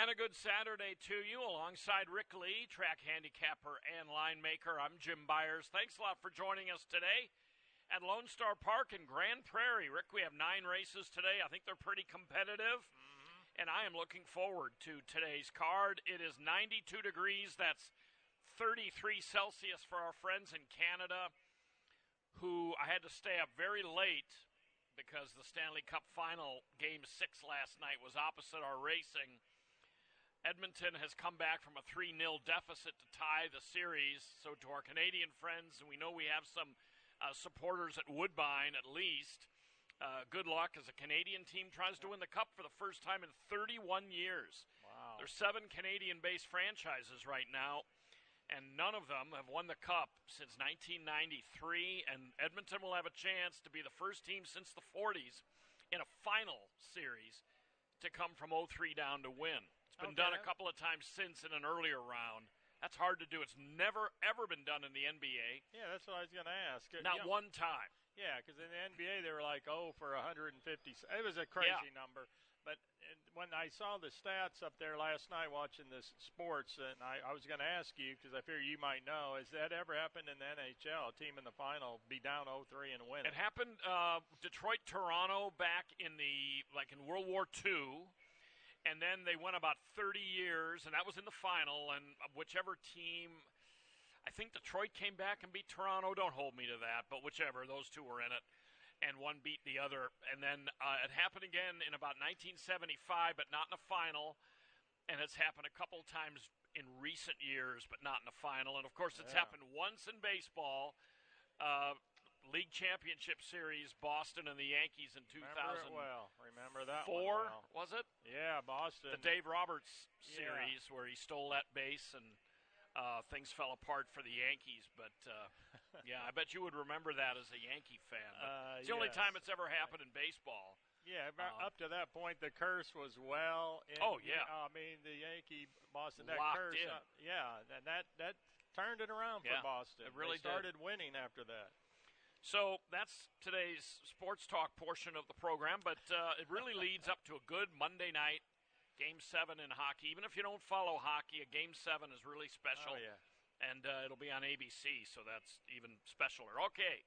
And a good Saturday to you alongside Rick Lee, track handicapper and line maker. I'm Jim Byers. Thanks a lot for joining us today at Lone Star Park in Grand Prairie. Rick, we have 9 races today. I think they're pretty competitive, and I am looking forward to today's card. It is 92 degrees. That's 33 Celsius for our friends in Canada, who I had to stay up very late because the Stanley Cup Final Game 6 last night was opposite our racing. Edmonton has come back from a 3-0 deficit to tie the series. So to our Canadian friends, and we know we have some supporters at Woodbine at least, good luck as a Canadian team tries to win the Cup for the first time in 31 years. Wow. There's 7 Canadian-based franchises right now, and none of them have won the Cup since 1993, and Edmonton will have a chance to be the first team since the 40s in a final series to come from 0-3 down to win. It's been done a couple of times since in an earlier round. That's hard to do. It's never, ever been done in the NBA. Yeah, that's what I was going to ask. Not one time. Yeah, because in the NBA they were like, for 150. It was a crazy number. But when I saw the stats up there last night watching this sports, and I was going to ask you, because I figure you might know, has that ever happened in the NHL, a team in the final be down 0-3 and win? It happened Detroit-Toronto back in World War II. And then they went about 30 years, and that was in the final. And whichever team, I think Detroit came back and beat Toronto. Don't hold me to that, but whichever, those two were in it. And one beat the other. And then it happened again in about 1975, but not in the final. And it's happened a couple times in recent years, but not in the final. And, of course, it's happened once in baseball. League Championship Series, Boston and the Yankees in 2004. Remember that one well. Was it? Yeah, Boston. The Dave Roberts series where he stole that base and things fell apart for the Yankees. But, I bet you would remember that as a Yankee fan. It's the only time it's ever happened in baseball. Yeah, up to that point, the curse was well in. Oh, yeah. I mean, the Yankee-Boston, that locked curse. in. And that turned it around for Boston. It really started winning after that. So that's today's sports talk portion of the program, but it really leads up to a good Monday night, Game 7 in hockey. Even if you don't follow hockey, a Game 7 is really special. Oh, yeah. And it'll be on ABC, so that's even specialer. Okay,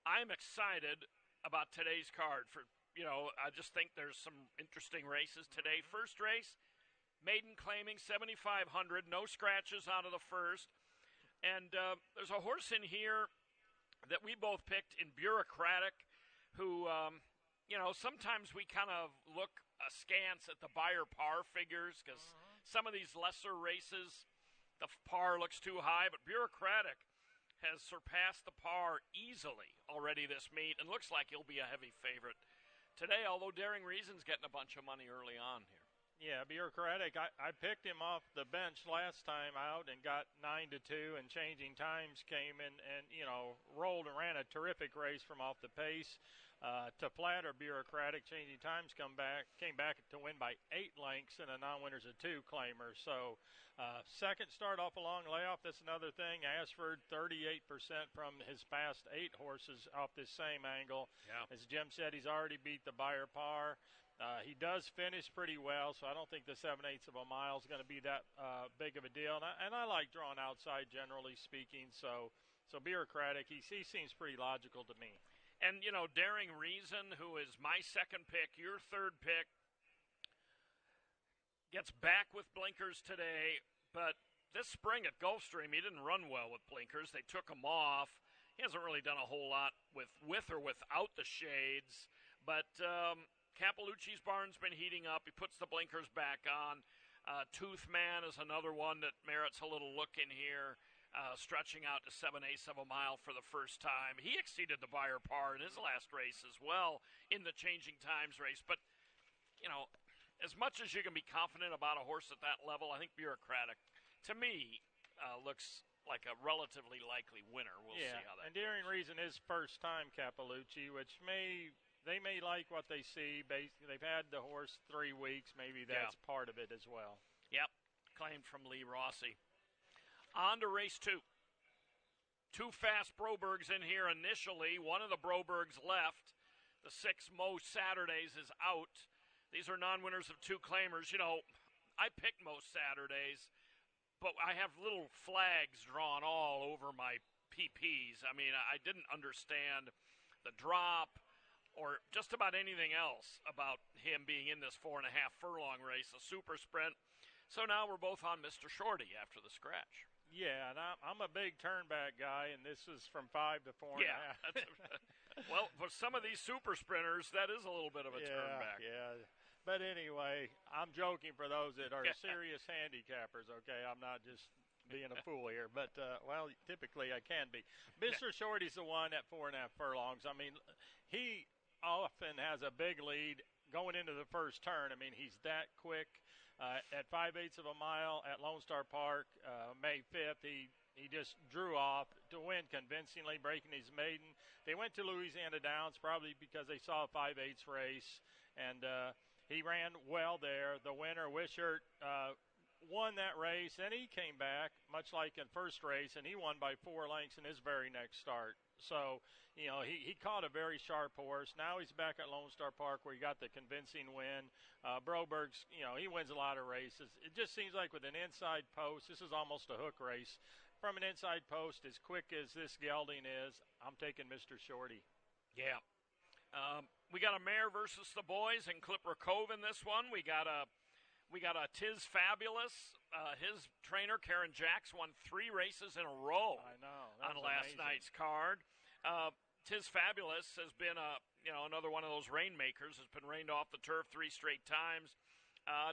I'm excited about today's card. I just think there's some interesting races today. First race, maiden claiming 7,500, no scratches out of the first. And there's a horse in here that we both picked in Bureaucratic, who, sometimes we kind of look askance at the Beyer par figures because some of these lesser races, the par looks too high, but Bureaucratic has surpassed the par easily already this meet and looks like he'll be a heavy favorite today, although Daring Reason's getting a bunch of money early on here. Yeah, Bureaucratic. I picked him off the bench last time out and got 9-2, and Changing Times came in and rolled and ran a terrific race from off the pace to flatter Bureaucratic. Changing Times came back to win by 8 lengths and a non-winners of 2 claimer. So second start off a long layoff. That's another thing. Ashford 38% from his past 8 horses off this same angle. Yeah. As Jim said, he's already beat the Beyer par. He does finish pretty well, so I don't think the 7/8 of a mile is going to be that big of a deal. And I like drawing outside, generally speaking. So Bureaucratic, he seems pretty logical to me. And, Daring Reason, who is my second pick, your third pick, gets back with blinkers today. But this spring at Gulfstream, he didn't run well with blinkers. They took him off. He hasn't really done a whole lot with or without the shades. But Cappellucci's barn's been heating up. He puts the blinkers back on. Tooth Man is another one that merits a little look in here, stretching out to 7/8 of a mile for the first time. He exceeded the Beyer par in his last race as well in the Changing Times race. But, as much as you can be confident about a horse at that level, I think Bureaucratic, to me, looks like a relatively likely winner. We'll see how that and Daring Reason is first time Cappellucci, which they may like what they see. They've had the horse 3 weeks. Maybe that's part of it as well. Yep, claimed from Lee Rossi. On to race 2. 2 fast Brobergs in here initially. One of the Brobergs left. The 6 Mo Saturdays is out. These are non-winners of 2 claimers. I pick most Saturdays, but I have little flags drawn all over my PPs. I mean, I didn't understand the drop or just about anything else about him being in this 4.5 furlong race, a super sprint. So now we're both on Mr. Shorty after the scratch. Yeah, and I'm a big turnback guy, and this is from 5 to 4.5. Well, for some of these super sprinters, that is a little bit of a turnback. Yeah. But anyway, I'm joking for those that are serious handicappers, okay? I'm not just being a fool here. But, well, typically I can be. Mr. Shorty's the one at 4.5 furlongs. I mean, he often has a big lead going into the first turn. I mean, he's that quick. At 5/8 of a mile at Lone Star Park, May 5th, he just drew off to win convincingly, breaking his maiden. They went to Louisiana Downs probably because they saw a 5/8 race, and he ran well there. The winner, Wishart, won that race, and he came back, much like in first race, and he won by 4 lengths in his very next start. So, you know, he caught a very sharp horse. Now he's back at Lone Star Park where he got the convincing win. Broberg's, you know, he wins a lot of races. It just seems like with an inside post, this is almost a hook race. From an inside post, as quick as this gelding is, I'm taking Mr. Shorty. Yeah. We got a mare versus the boys in Clipper Cove in this one. We got a Tiz Fabulous. His trainer, Karen Jacks, won 3 races in a row. I know. On last night's card. Tiz Fabulous has been another one of those rainmakers. Has been rained off the turf 3 straight times.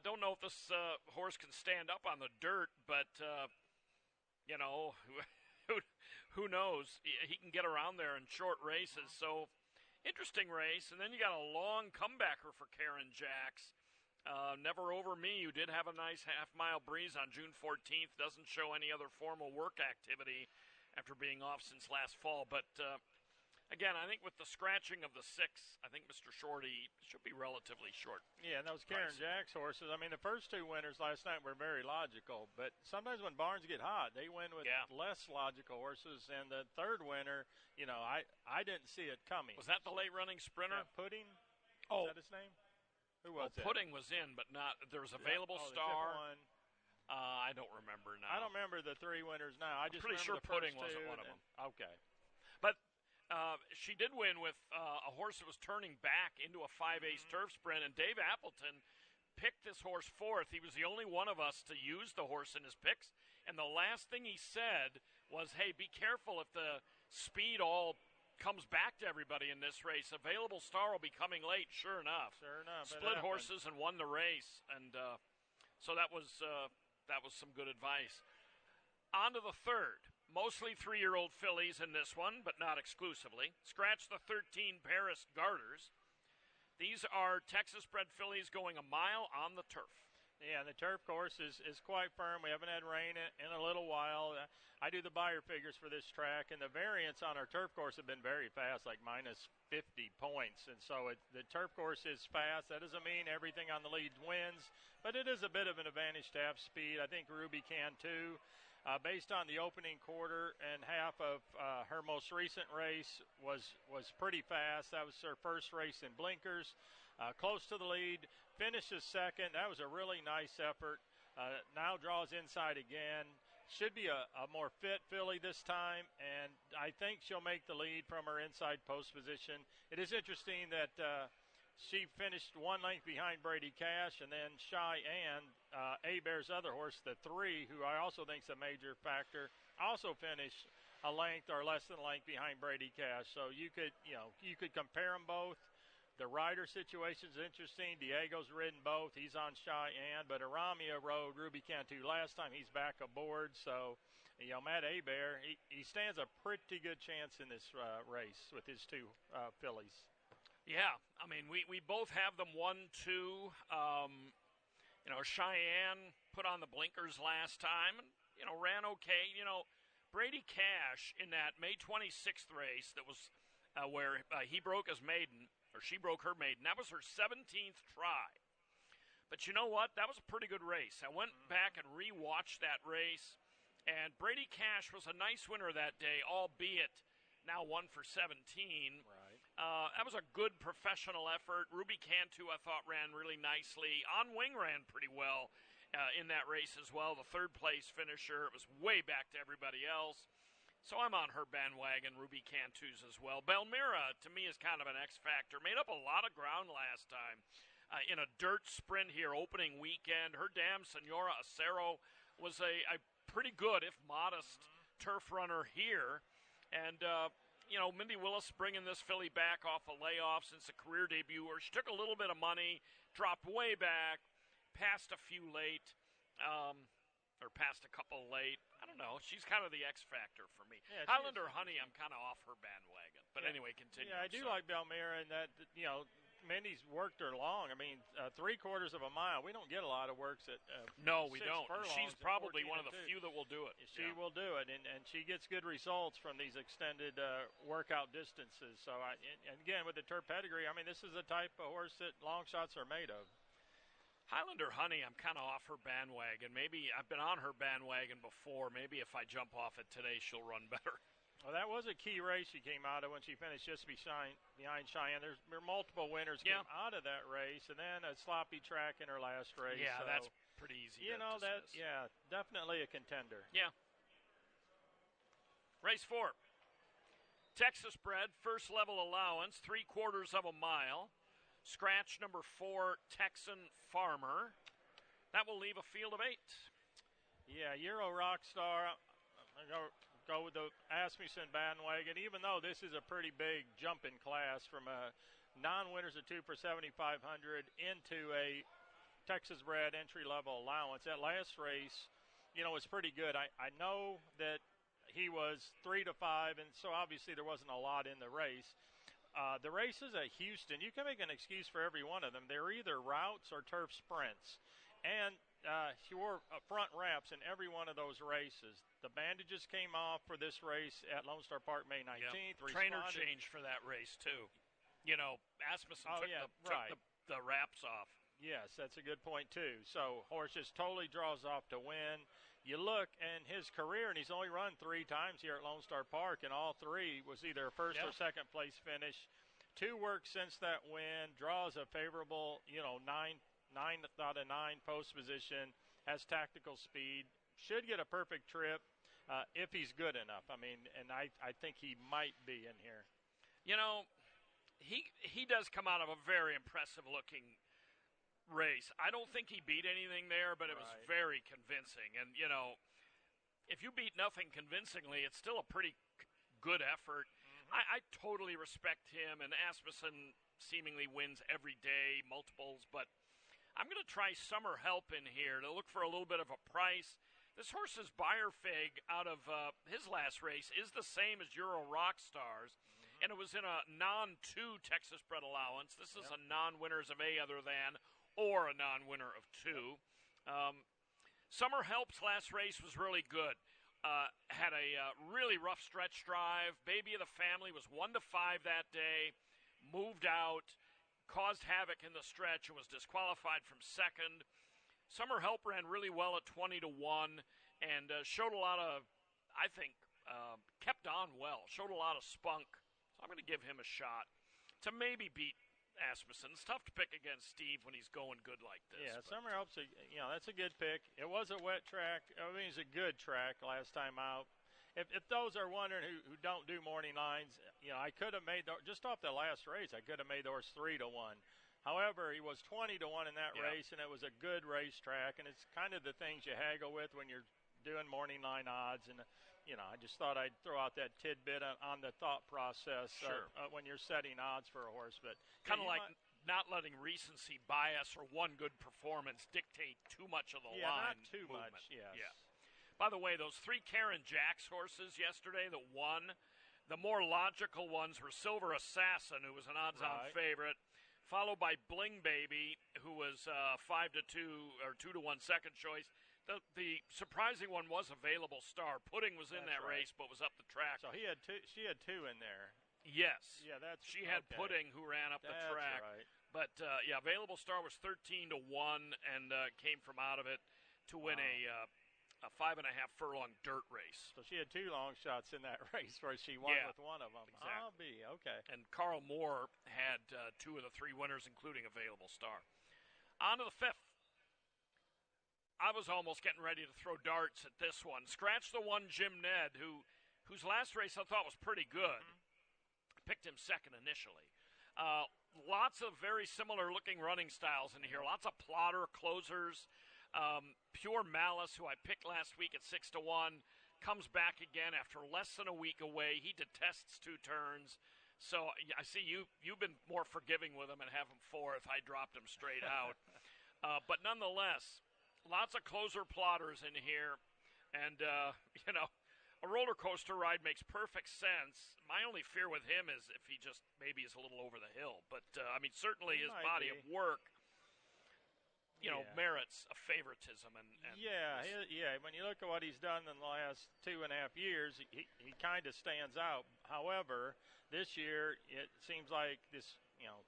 Don't know if this horse can stand up on the dirt, but who knows? He can get around there in short races. So interesting race. And then you got a long comebacker for Karen Jacks. Never Over Me, who did have a nice half-mile breeze on June 14th, doesn't show any other formal work activity after being off since last fall. But, again, I think with the scratching of the 6, I think Mr. Shorty should be relatively short. Yeah, and those Karen Jacks horses, I mean, the first 2 winners last night were very logical. But sometimes when barns get hot, they win with less logical horses. And the third winner, you know, I didn't see it coming. Was that the late-running sprinter? Pudding? Oh. Is that his name? Who was it? Pudding was in, but not. There was Available Star. I don't remember now. I don't remember the 3 winners now. I'm pretty sure Pudding wasn't one of them. Okay. But she did win with a horse that was turning back into a 5/8 turf sprint, and Dave Appleton picked this horse 4th. He was the only one of us to use the horse in his picks, and the last thing he said was, hey, be careful if the speed all comes back to everybody in this race. Available Star will be coming late, sure enough. Split horses and won the race, and so that was some good advice. On to the third. Mostly 3-year-old fillies in this one, but not exclusively. Scratch the 13 Paris Garters. These are Texas-bred fillies going a mile on the turf. Yeah, the turf course is quite firm. We haven't had rain in a little while. I do the buyer figures for this track, and the variance on our turf course have been very fast, like minus 50 points. And so the turf course is fast. That doesn't mean everything on the lead wins, but it is a bit of an advantage to have speed. I think Ruby can too. Based on the opening quarter and half of her most recent race was pretty fast. That was her first race in blinkers. Close to the lead, finishes second. That was a really nice effort. Now draws inside again. Should be a more fit filly this time, and I think she'll make the lead from her inside post position. It is interesting that she finished 1 length behind Brady Cash, and then Cheyenne, Hebert's other horse, the 3, who I also think is a major factor, also finished a length or less than a length behind Brady Cash. So you could compare them both. The rider situation is interesting. Diego's ridden both. He's on Cheyenne, but Aramia rode Ruby Cantu last time. He's back aboard. So, Matt Hebert, he stands a pretty good chance in this race with his 2 fillies. Yeah, I mean, we both have them 1-2. Cheyenne put on the blinkers last time and, ran okay. Brady Cash in that May 26th race that was where he broke his maiden, or she broke her maiden. That was her 17th try. But you know what? That was a pretty good race. I went back and rewatched that race, and Brady Cash was a nice winner that day, albeit now 1 for 17. Right. That was a good professional effort. Ruby Cantu, I thought, ran really nicely. On Wing ran pretty well. in that race as well. The third-place finisher. It was way back to everybody else. So I'm on her bandwagon, Ruby Cantus as well. Belmira, to me, is kind of an X factor. Made up a lot of ground last time in a dirt sprint here, opening weekend. Her dam, Senora Acero, was a pretty good, if modest, turf runner here. And, Mindy Willis bringing this filly back off a layoff since a career debut where she took a little bit of money, dropped way back, passed a few late, or passed a couple late. I don't know. She's kind of the X factor for me. Yeah, Highlander Honey, I'm kind of off her bandwagon. But anyway, continue. Yeah, I do like Belmira in that, Mindy's worked her long. I mean, 3/4 of a mile. We don't get a lot of works at no, we don't. She's and probably one of the 14 few that will do it. She will do it, and she gets good results from these extended workout distances. So, and again, with the turf pedigree, I mean, this is the type of horse that long shots are made of. Highlander Honey, I'm kind of off her bandwagon. Maybe I've been on her bandwagon before. Maybe if I jump off it today, she'll run better. Well, that was a key race she came out of when she finished just behind Cheyenne. There were multiple winners came out of that race, and then a sloppy track in her last race. Yeah, so, that's pretty easy to dismiss. Definitely a contender. Yeah. Race 4. Texas bred, first level allowance, 3/4 of a mile. Scratch number 4, Texan Farmer. That will leave a field of 8. Yeah, Euro Rockstar. Go with the Asmussen bandwagon, even though this is a pretty big jump in class from a non-winners of 2 for 7,500 into a Texas-bred entry-level allowance. That last race, was pretty good. I know that he was 3 to 5, and so obviously there wasn't a lot in the race. The races at Houston, you can make an excuse for every one of them. They're either routes or turf sprints. And she wore front wraps in every one of those races. The bandages came off for this race at Lone Star Park May 19th. Yep. Trainer change for that race, too. Asmussen took the wraps off. Yes, that's a good point, too. So, horse just totally draws off to win. You look, and his career, and he's only run 3 times here at Lone Star Park, and all 3 was either a first or second place finish. 2 works since that win, draws a favorable, 9 out of 9 post position, has tactical speed, should get a perfect trip if he's good enough. I mean, and I think he might be in here. He does come out of a very impressive-looking race. I don't think he beat anything there, but it was very convincing. And, if you beat nothing convincingly, it's still a pretty good effort. Mm-hmm. I totally respect him, and Asmussen seemingly wins every day, multiples, but I'm going to try Summer Help in here to look for a little bit of a price. This horse's Beyer Fig out of his last race is the same as Euro Rockstars, and it was in a non-2 Texas bred allowance. This is a non-winners of A other than, or a non-winner of 2. Summer Help's last race was really good. Had a really rough stretch drive. Baby of the family was 1 to 5 that day. Moved out. Caused havoc in the stretch and was disqualified from second. Summer Help ran really well at 20 to 1 and showed a lot of, I think, kept on well. Showed a lot of spunk. So I'm going to give him a shot to maybe beat Asmussen. It's tough to pick against Steve when he's going good like this. Yeah, Summer Help's that's a good pick. It was a wet track. I mean, it's a good track last time out. If those are wondering who don't do morning lines, I could have made just off the last race. I could have made the horse 3 to 1. However, he was 20 to 1 in that race, and it was a good racetrack. And it's kind of the things you haggle with when you're doing morning line odds. And I just thought I'd throw out that tidbit on the thought process when you're setting odds for a horse. But kind of like not letting recency bias or one good performance dictate too much of the line. Not too movement. much. Yes. Yeah. By the way, those 3 Karen Jacks horses yesterday that won, the more logical ones were Silver Assassin, who was an odds-on favorite, followed by Bling Baby, who was 5 to 2 or 2 to 1 second choice. The surprising one was Available Star. Pudding was in that race, but was up the track. So she had 2 in there. Yes. Yeah, she had Pudding, who ran up the track. Right. But Available Star was 13 to 1 and came from out of it to win a 5.5 furlong dirt race. So she had 2 long shots in that race where she won with one of them. Exactly. Okay. And Carl Moore had 2 of the 3 winners, including Available Star. On to the 5th. I was almost getting ready to throw darts at this one. Scratch the one Jim Ned, whose last race I thought was pretty good. Picked him second initially. Lots of very similar-looking running styles in here. Lots of plotter closers. Pure Malice, who I picked last week at 6-1, comes back again after less than a week away. He detests 2 turns. So I see you've been more forgiving with him and have him 4 if I dropped him straight out. But nonetheless, lots of closer plotters in here. And, a roller coaster ride makes perfect sense. My only fear with him is if he just maybe is a little over the hill. But, certainly his body of work, merits a favoritism. And when you look at what he's done in the last 2.5 years, he kind of stands out. However, this year it seems like this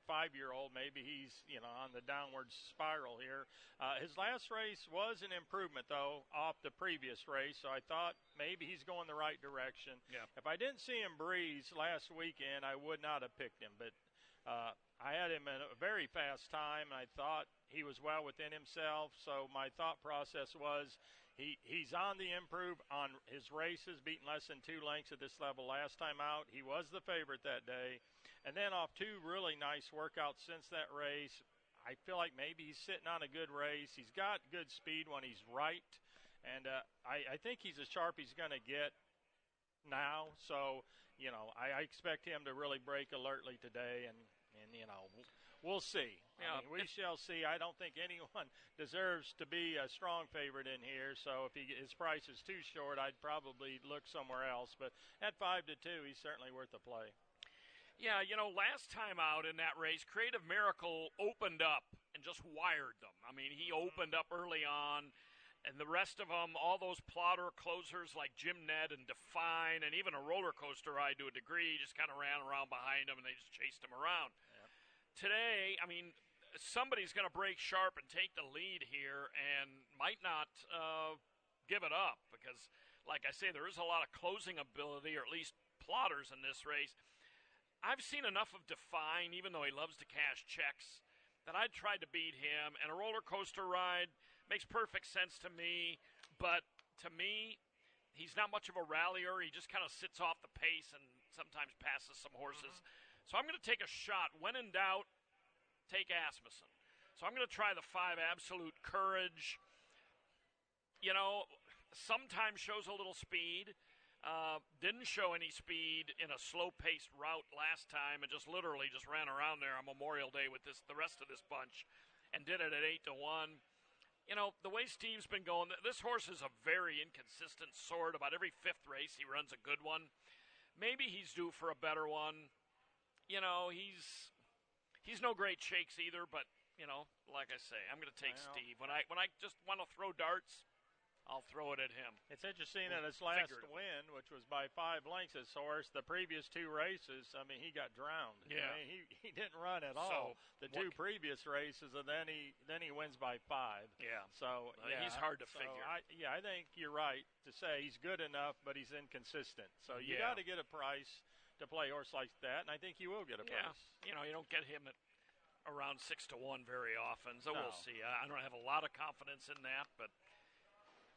5-year-old, maybe he's on the downward spiral here. His last race was an improvement, though, off the previous race, so I thought maybe he's going the right direction. Yeah. If I didn't see him breeze last weekend, I would not have picked him, but I had him in a very fast time, and I thought he was well within himself, so my thought process was he's on the improve on his races, beating less than 2 lengths at this level last time out. He was the favorite that day. And then off 2 really nice workouts since that race, I feel like maybe he's sitting on a good race. He's got good speed when he's right, and I think he's as sharp as he's going to get now. So, I expect him to really break alertly today, and we'll see. Yeah, we shall see. I don't think anyone deserves to be a strong favorite in here. So if his price is too short, I'd probably look somewhere else. But at 5-2, he's certainly worth a play. Yeah, last time out in that race, Creative Miracle opened up and just wired them. I mean, he opened up early on, and the rest of them, all those plotter closers like Jim Ned and Define, and even a roller coaster ride to a degree, just kind of ran around behind him, and they just chased him around. Yep. Today, somebody's going to break sharp and take the lead here and might not give it up because, like I say, there is a lot of closing ability, or at least plotters in this race. I've seen enough of Define, even though he loves to cash checks, that I'd tried to beat him. And a roller coaster ride makes perfect sense to me. But to me, he's not much of a rallier. He just kind of sits off the pace and sometimes passes some horses. So I'm going to take a shot. When in doubt, take Asmussen. So I'm going to try the 5 Absolute Courage. Sometimes shows a little speed. Didn't show any speed in a slow-paced route last time, and just ran around there on Memorial Day with the rest of this bunch, and did it at 8-1. The way Steve's been going, this horse is a very inconsistent sort. About every 5th race, he runs a good one. Maybe he's due for a better one. He's no great shakes either, but like I say, I'm going to take Steve. When I just want to throw darts, I'll throw it at him. It's interesting that his last win, which was by 5 lengths, his horse, the previous 2 races, he got drowned. Yeah. He didn't run at all the 2 previous races, and then he wins by 5. Yeah. So he's hard to figure. I think you're right to say he's good enough, but he's inconsistent. So you got to get a price to play a horse like that, and I think you will get a price. You don't get him at around 6-1 very often, so we'll see. I don't have a lot of confidence in that, but.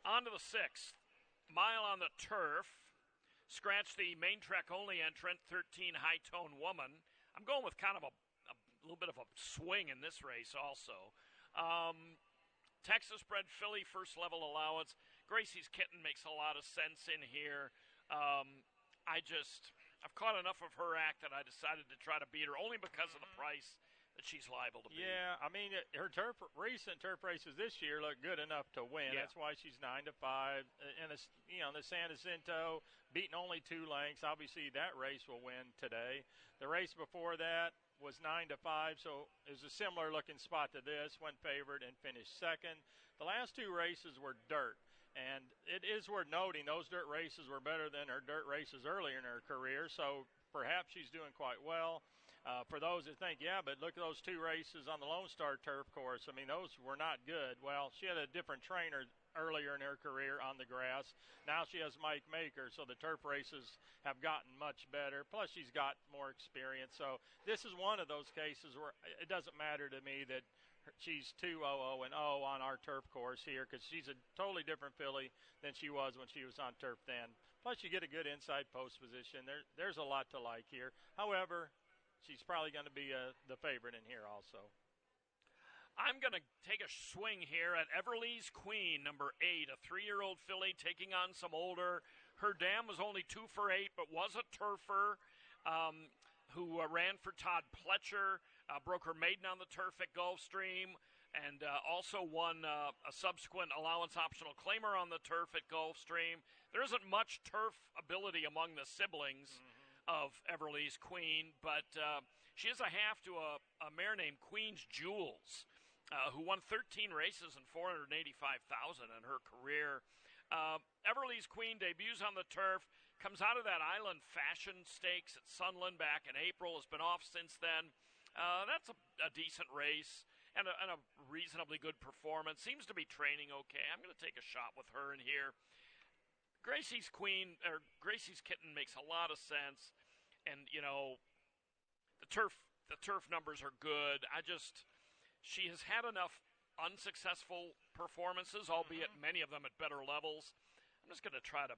On to the 6th. Mile on the Turf. Scratch the main track only entrant, 13 High Tone Woman. I'm going with kind of a little bit of a swing in this race also. Texas bred filly, first level allowance. Gracie's Kitten makes a lot of sense in here. I've caught enough of her act that I decided to try to beat her only because of the price that she's liable to be. Yeah, her recent turf races this year look good enough to win. Yeah. That's why she's 9-5. And the San Jacinto beating only 2 lengths. Obviously, that race will win today. The race before that was 9-5, so it was a similar looking spot to this. Went favored and finished second. The last 2 races were dirt. And it is worth noting those dirt races were better than her dirt races earlier in her career, so perhaps she's doing quite well. For those that think, but look at those 2 races on the Lone Star turf course. Those were not good. Well, she had a different trainer earlier in her career on the grass. Now she has Mike Maker, so the turf races have gotten much better. Plus, she's got more experience. So this is one of those cases where it doesn't matter to me that she's 2-0-0 and 0 on our turf course here because she's a totally different filly than she was when she was on turf then. Plus, you get a good inside post position. There's a lot to like here. However, she's probably going to be the favorite in here also. I'm going to take a swing here at Everly's Queen, number 8, a 3-year-old filly taking on some older. Her dam was only 2 for 8, but was a turfer who ran for Todd Pletcher, broke her maiden on the turf at Gulfstream, and also won a subsequent allowance optional claimer on the turf at Gulfstream. There isn't much turf ability among the siblings of Everly's Queen, but she is a half to a mare named Queen's Jewels, who won 13 races and $485,000 in her career. Everly's Queen debuts on the turf, comes out of that Island Fashion Stakes at Sunland back in April, has been off since then. That's a decent race and a reasonably good performance. Seems to be training okay. I'm going to take a shot with her in here. Gracie's Kitten makes a lot of sense, and the turf numbers are good. She has had enough unsuccessful performances, albeit many of them at better levels. I'm just going to try to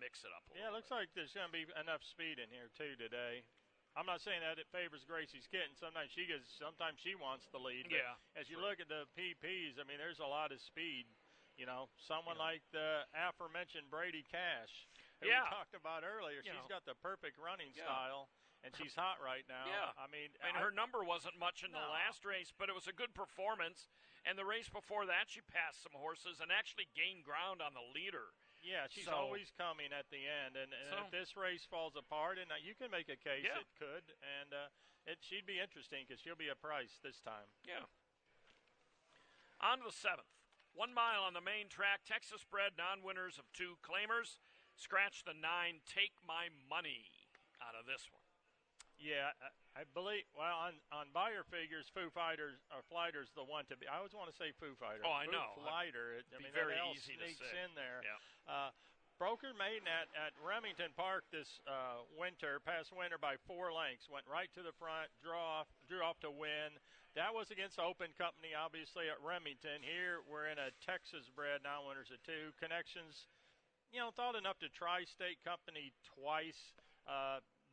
mix it up a little. Yeah, it looks like there's going to be enough speed in here too today. I'm not saying that it favors Gracie's Kitten. Sometimes she wants the lead. Yeah. As you look at the PPs, I mean, there's a lot of speed. Someone like the aforementioned Brady Cash, who we talked about earlier. She's got the perfect running style. And she's hot right now. Yeah. I mean, her number wasn't much in the last race, but it was a good performance. And the race before that, she passed some horses and actually gained ground on the leader. Yeah, she's always coming at the end. And if this race falls apart, and you can make a case it could, and she'd be interesting because she'll be a price this time. Yeah. On to the 7th. 1 mile on the main track, Texas bred, non-winners of 2 claimers. Scratch the 9, Take My Money out of this one. Yeah, I believe. Well, on buyer figures, Foo Fighters or Flighter's the one to be. I always want to say Foo Fighter. Oh, I know. Flighter. I mean, very that easy to sneaks say. in there. Yeah. Broke her maiden at Remington Park this past winter by 4 lengths. Went right to the front, drew off to win. That was against Open Company, obviously at Remington. Here we're in a Texas bred non-winners of 2 connections. Thought enough to try State Company twice.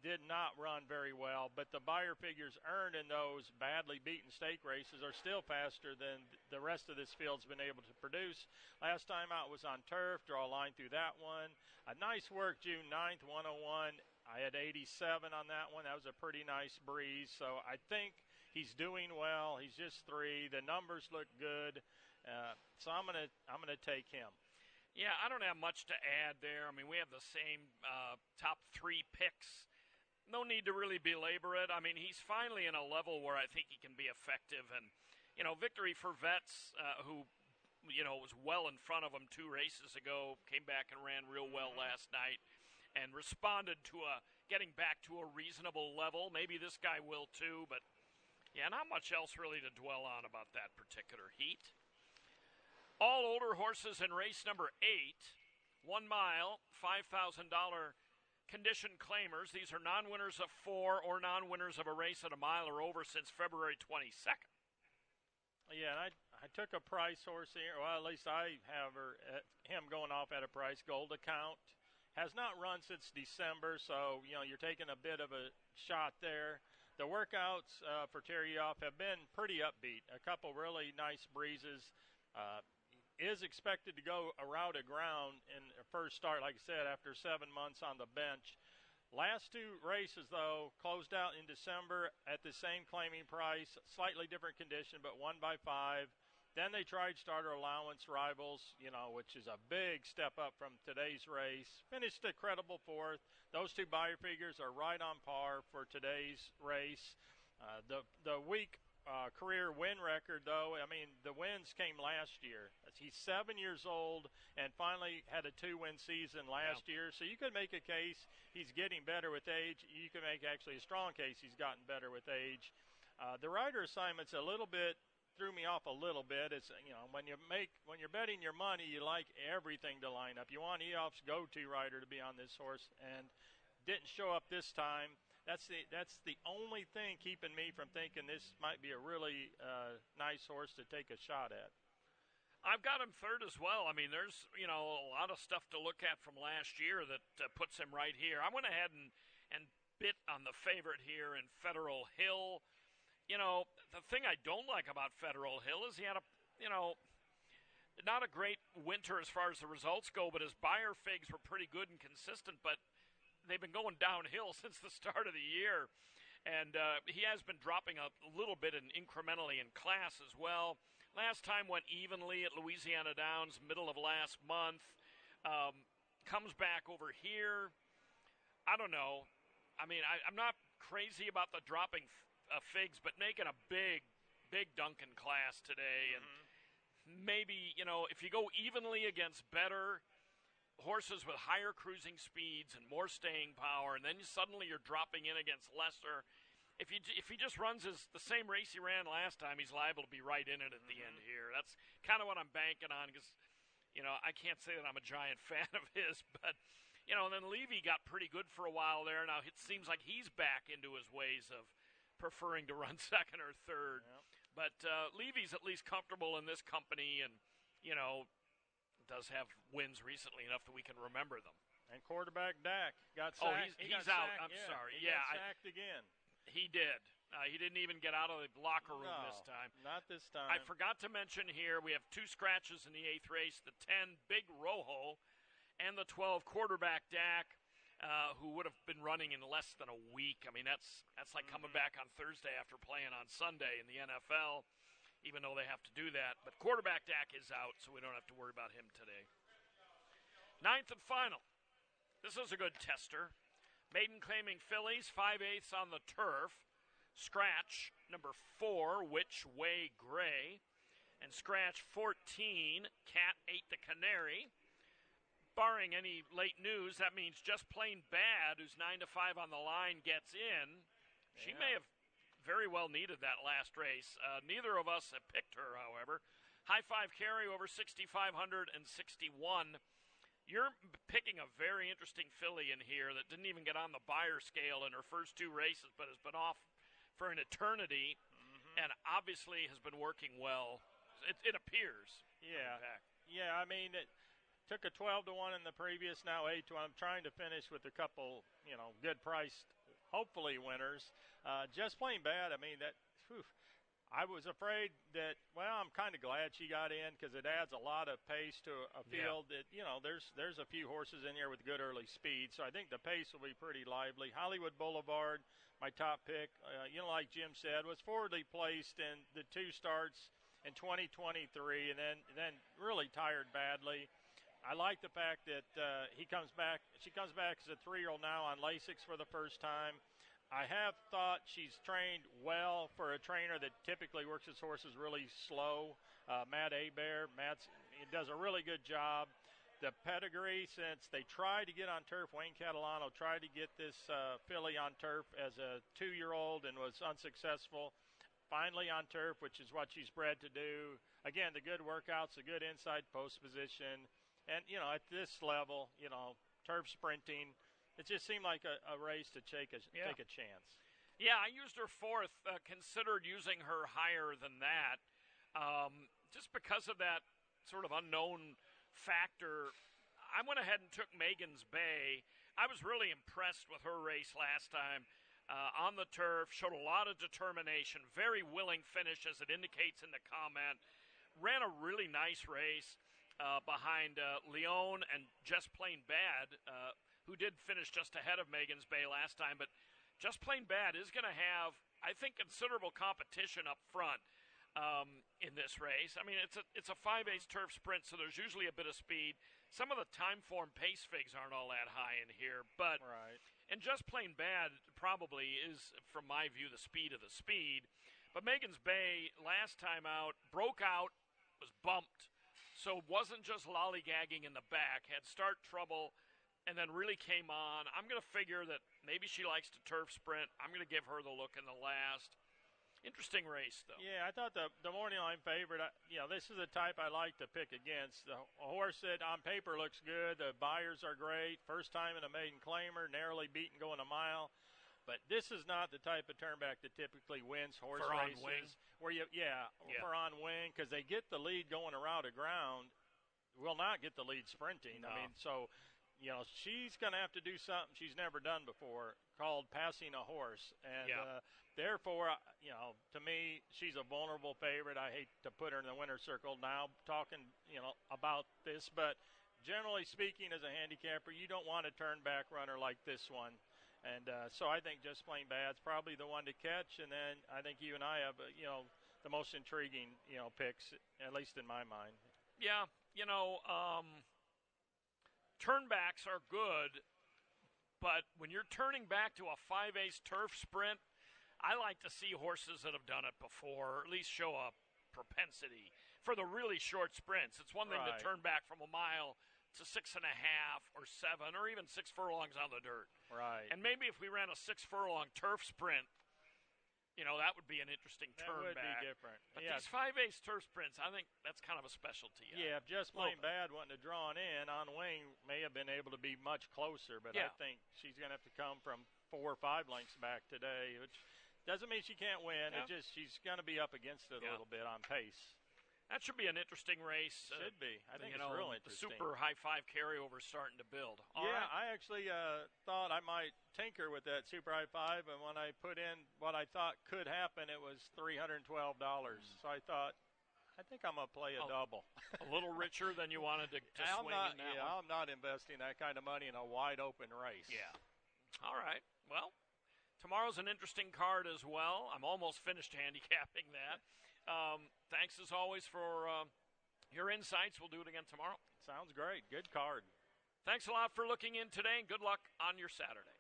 Did not run very well, but the buyer figures earned in those badly beaten stake races are still faster than the rest of this field's been able to produce. Last time out was on turf, draw a line through that one. A nice work June 9th, 101. I had 87 on that one. That was a pretty nice breeze, so I think he's doing well. He's just 3. The numbers look good, so I'm gonna take him. Yeah, I don't have much to add there. I mean, we have the same top 3 picks. No need to really belabor it. I mean, he's finally in a level where I think he can be effective. And, victory for Vets, who, was well in front of him 2 races ago, came back and ran real well last night and responded to getting back to a reasonable level. Maybe this guy will too, but, yeah, not much else really to dwell on about that particular heat. All older horses in race number 8, 1 mile, $5,000 condition claimers. These are non-winners of 4 or non-winners of a race at a mile or over since February 22nd. Yeah, and I took a price horse here. Well, at least I have him going off at a price. Gold Account has not run since December, so you're taking a bit of a shot there. The workouts for Terry Off have been pretty upbeat. A couple really nice breezes. Is expected to go a route of ground in the first start, like I said, after 7 months on the bench. Last 2 races, though, closed out in December at the same claiming price, slightly different condition, but won by 5. Then they tried starter allowance rivals, which is a big step up from today's race. Finished a credible 4th. Those 2 buyer figures are right on par for today's race. The week career win record, though, I mean, the wins came last year. He's 7 years old and finally had a 2-win season last year. So you could make a case he's getting better with age. You can make actually a strong case he's gotten better with age. The rider assignments a little bit threw me off a little bit. It's when you're betting your money, you like everything to line up. You want Eoff's go-to rider to be on this horse, and didn't show up this time. That's the only thing keeping me from thinking this might be a really nice horse to take a shot at. I've got him third as well. I mean, there's, a lot of stuff to look at from last year that puts him right here. I went ahead and bit on the favorite here in Federal Hill. The thing I don't like about Federal Hill is he had not a great winter as far as the results go, but his Beyer figs were pretty good and consistent, but they've been going downhill since the start of the year. And he has been dropping a little bit incrementally in class as well. Last time went evenly at Louisiana Downs, middle of last month. Comes back over here. I don't know. I mean, I'm not crazy about the dropping figs, but making a big Duncan class today. And maybe, if you go evenly against better horses with higher cruising speeds and more staying power, and then suddenly you're dropping in against lesser. If he just runs the same race he ran last time, he's liable to be right in it at the end here. That's kind of what I'm banking on because, I can't say that I'm a giant fan of his, but, and then Levy got pretty good for a while there. Now it seems like he's back into his ways of preferring to run second or third. Yep. But Levy's at least comfortable in this company and, does have wins recently enough that we can remember them. And quarterback Dak got sacked. Oh, he's out. I'm sorry. He got sacked again. He did. He didn't even get out of the locker room this time. Not this time. I forgot to mention here we have 2 scratches in the 8th race, the 10 Big Rojo and the 12 quarterback Dak, who would have been running in less than a week. I mean, that's like coming back on Thursday after playing on Sunday in the NFL, even though they have to do that. But quarterback Dak is out, so we don't have to worry about him today. 9th and final. This is a good tester. Maiden claiming fillies, 5/8 on the turf. Scratch number 4, Which Way Gray. And scratch 14, Cat Ate the Canary. Barring any late news, that means Just Plain Bad, who's 9-5 on the line, gets in. She may have very well needed that last race. Neither of us have picked her, however. High Five Carry over 6,500 and 61. You're picking a very interesting filly in here that didn't even get on the Beyer scale in her first 2 races, but has been off for an eternity, and obviously has been working well. It appears. Yeah. I mean, it took a 12-1 in the previous, now 8-1. I'm trying to finish with a couple, good priced, hopefully winners. Just Plain Bad. I mean, I was afraid that, I'm kind of glad she got in because it adds a lot of pace to a field that, there's a few horses in here with good early speed. So I think the pace will be pretty lively. Hollywood Boulevard, my top pick, like Jim said, was forwardly placed in the 2 starts in 2023 and then really tired badly. I like the fact that she comes back as a 3-year-old now on Lasix for the first time. I have thought she's trained well for a trainer that typically works his horses really slow. Matt Hebert. He does a really good job. The pedigree, since they tried to get on turf, Wayne Catalano tried to get this filly on turf as a 2-year-old and was unsuccessful. Finally on turf, which is what she's bred to do. Again, the good workouts, the good inside post position. And, at this level, turf sprinting, it just seemed like a race to take a chance. Yeah, I used her 4th, considered using her higher than that, just because of that sort of unknown factor. I went ahead and took Megan's Bay. I was really impressed with her race last time on the turf, showed a lot of determination, very willing finish as it indicates in the comment, ran a really nice race behind Leon and Just Plain Bad, who did finish just ahead of Megan's Bay last time, but Just Plain Bad is going to have, I think, considerable competition up front in this race. I mean, it's a 5/8 turf sprint, so there's usually a bit of speed. Some of the time form pace figs aren't all that high in here, but and Just Plain Bad probably is, from my view, the speed of the speed. But Megan's Bay last time out broke out, was bumped, so wasn't just lollygagging in the back, had start trouble, and then really came on. I'm going to figure that maybe she likes to turf sprint. I'm going to give her the look in the last. Interesting race, though. Yeah, I thought the morning line favorite, this is the type I like to pick against. A horse that on paper looks good. The Beyers are great. First time in a maiden claimer, narrowly beaten going a mile. But this is not the type of turnback that typically wins horse For on races. wing. Where for on wing, because they get the lead going around the ground, will not get the lead sprinting. No. I mean, so, she's going to have to do something she's never done before called passing a horse. And therefore, to me, she's a vulnerable favorite. I hate to put her in the winner's circle now talking, about this. But generally speaking, as a handicapper, you don't want a turn-back runner like this one. And so I think Just Plain Bad's probably the one to catch. And then I think you and I have, the most intriguing, picks, at least in my mind. Yeah, turnbacks are good, but when you're turning back to a 5-ace turf sprint, I like to see horses that have done it before, or at least show a propensity for the really short sprints. It's one thing to turn back from a mile to 6.5 or 7 or even 6 furlongs on the dirt. Right. And maybe if we ran a 6 furlong turf sprint, that would be an interesting turn back. That would be different. But these 5-ace turf sprints, I think that's kind of a specialty. Yeah, if Just Plain Bad wouldn't have drawn in, On Wing may have been able to be much closer, but I think she's going to have to come from 4 or 5 lengths back today, which doesn't mean she can't win. Yeah. It just she's going to be up against it a little bit on pace. That should be an interesting race. Should be. I think it's real interesting. The super high 5 carryover starting to build. All right. I actually thought I might tinker with that super high 5, and when I put in what I thought could happen, it was $312. So I thought, I think I'm going to play a double. A little richer than you wanted to swing in that one. I'm not investing that kind of money in a wide open race. Yeah. All right. Well, tomorrow's an interesting card as well. I'm almost finished handicapping that. Thanks, as always, for your insights. We'll do it again tomorrow. Sounds great. Good card. Thanks a lot for looking in today, and good luck on your Saturday.